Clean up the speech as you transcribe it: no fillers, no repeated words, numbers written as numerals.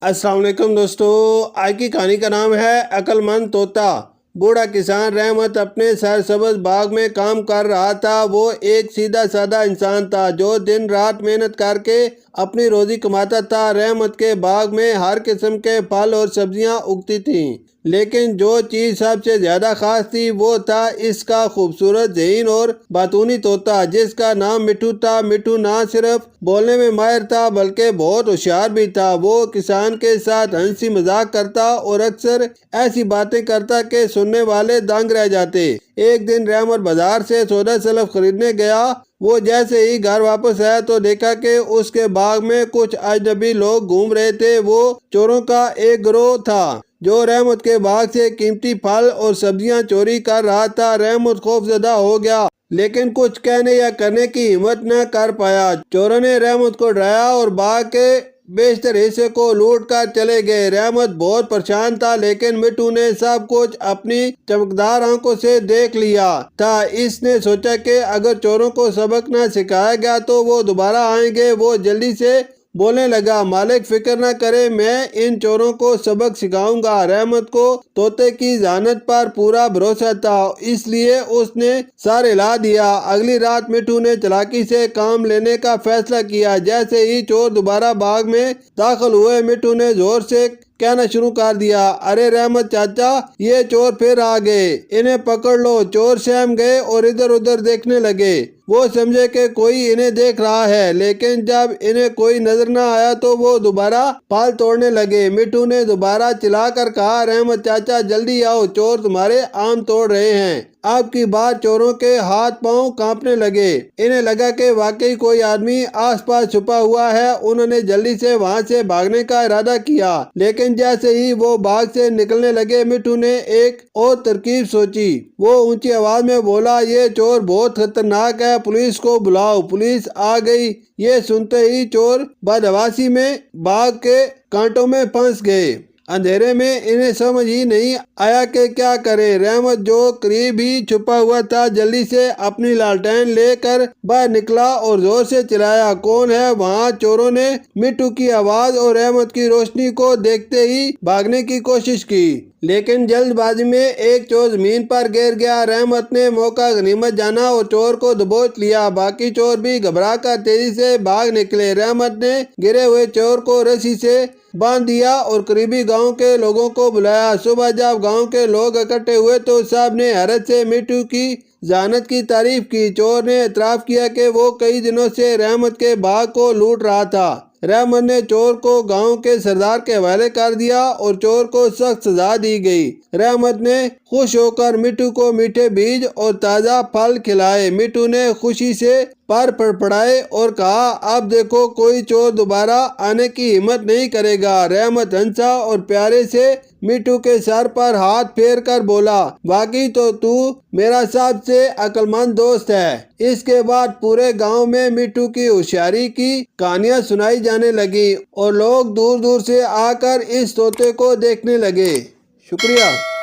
السلام علیکم دوستو، آج کی کہانی کا نام ہے عقل مند طوطا۔ بوڑھا کسان رحمت اپنے سرسبز باغ میں کام کر رہا تھا۔ وہ ایک سیدھا سادہ انسان تھا جو دن رات محنت کر کے اپنی روزی کماتا تھا۔ رحمت کے باغ میں ہر قسم کے پھل اور سبزیاں اگتی تھیں، لیکن جو چیز سب سے زیادہ خاص تھی وہ تھا اس کا خوبصورت ذہین اور باتونی طوطا، جس کا نام مٹھو تھا۔ مٹھو نہ صرف بولنے میں ماہر تھا بلکہ بہت ہوشیار بھی تھا۔ وہ کسان کے ساتھ ہنسی مذاق کرتا اور اکثر ایسی باتیں کرتا کہ سننے والے دنگ رہ جاتے۔ ایک دن رحمت بازار سے سودا سلف خریدنے گیا۔ وہ جیسے ہی گھر واپس آیا تو دیکھا کہ اس کے باغ میں کچھ اجنبی لوگ گھوم رہے تھے۔ وہ چوروں کا ایک گروہ تھا جو رحمت کے باغ سے قیمتی پھل اور سبزیاں چوری کر رہا تھا۔ رحمت خوفزدہ ہو گیا لیکن کچھ کہنے یا کرنے کی ہمت نہ کر پایا۔ چوروں نے رحمت کو ڈرایا اور باغ کے بیشتر حصے کو لوٹ کر چلے گئے۔ رحمت بہت پریشان تھا لیکن مٹھو نے سب کچھ اپنی چمکدار آنکھوں سے دیکھ لیا تھا۔ اس نے سوچا کہ اگر چوروں کو سبق نہ سکھایا گیا تو وہ دوبارہ آئیں گے۔ وہ جلدی سے بولنے لگا، مالک فکر نہ کرے، میں ان چوروں کو سبق سکھاؤں گا۔ رحمت کو طوطے کی ذہانت پر پورا بھروسہ تھا، اس لیے اس نے سر ہلا دیا۔ اگلی رات مٹھو نے چالاکی سے کام لینے کا فیصلہ کیا۔ جیسے ہی چور دوبارہ باغ میں داخل ہوئے، مٹھو نے زور سے کہنا شروع کر دیا، ارے رحمت چاچا، یہ چور پھر آ گئے، انہیں پکڑ لو۔ چور سہم گئے اور ادھر ادھر دیکھنے لگے۔ وہ سمجھے کہ کوئی انہیں دیکھ رہا ہے، لیکن جب انہیں کوئی نظر نہ آیا تو وہ دوبارہ پھل توڑنے لگے۔ مٹھو نے دوبارہ چلا کر کہا، رحمت چاچا جلدی آؤ، چور تمہارے آم توڑ رہے ہیں۔ اب کی بار چوروں کے ہاتھ پاؤں کانپنے لگے۔ انہیں لگا کہ واقعی کوئی آدمی آس پاس چھپا ہوا ہے۔ انہوں نے جلدی سے وہاں سے بھاگنے کا ارادہ کیا، لیکن جیسے ہی وہ باغ سے نکلنے لگے، مٹھو نے ایک اور ترکیب سوچی۔ وہ اونچی آواز میں بولا، یہ چور بہت خطرناک ہے، پولیس کو بلاؤ۔ پولیس آ گئی۔ یہ سنتے ہی چور بدحواسی میں باغ کے کانٹوں میں پھنس گئے۔ اندھیرے میں انہیں سمجھ ہی نہیں آیا کہ کیا کریں۔ رحمت جو قریب ہی چھپا ہوا تھا جلدی سے اپنی لالٹین لے کر باہر نکلا اور زور سے چلایا، کون ہے وہاں؟ چوروں نے مٹھو کی آواز اور رحمت کی روشنی کو دیکھتے ہی بھاگنے کی کوشش کی، لیکن جلد بازی میں ایک چور زمین پر گر گیا۔ رحمت نے موقع غنیمت جانا اور چور کو دبوچ لیا۔ باقی چور بھی گھبرا کر تیزی سے بھاگ نکلے۔ رحمت نے گرے ہوئے چور کو رسی سے باندھ دیا اور قریبی گاؤں کے لوگوں کو بلایا۔ صبح جب گاؤں کے لوگ اکٹھے ہوئے تو سب نے حیرت سے مٹھو کی ذہانت کی تعریف کی۔ چور نے اعتراف کیا کہ وہ کئی دنوں سے رحمت کے باغ کو لوٹ رہا تھا۔ رحمت نے چور کو گاؤں کے سردار کے حوالے کر دیا اور چور کو سخت سزا دی گئی۔ رحمت نے خوش ہو کر مٹھو کو میٹھے بیج اور تازہ پھل کھلائے۔ مٹھو نے خوشی سے پر پڑپڑائے اور کہا، اب دیکھو کوئی چور دوبارہ آنے کی ہمت نہیں کرے گا۔ رحمت ہنسا اور پیارے سے مٹھو کے سر پر ہاتھ پھیر کر بولا، واقعی تو میرا سب سے عقل مند دوست ہے۔ اس کے بعد پورے گاؤں میں مٹھو کی ہوشیاری کی کہانیاں سنائی جانے لگیں اور لوگ دور دور سے آ کر اس طوطے کو دیکھنے لگے۔ شکریہ۔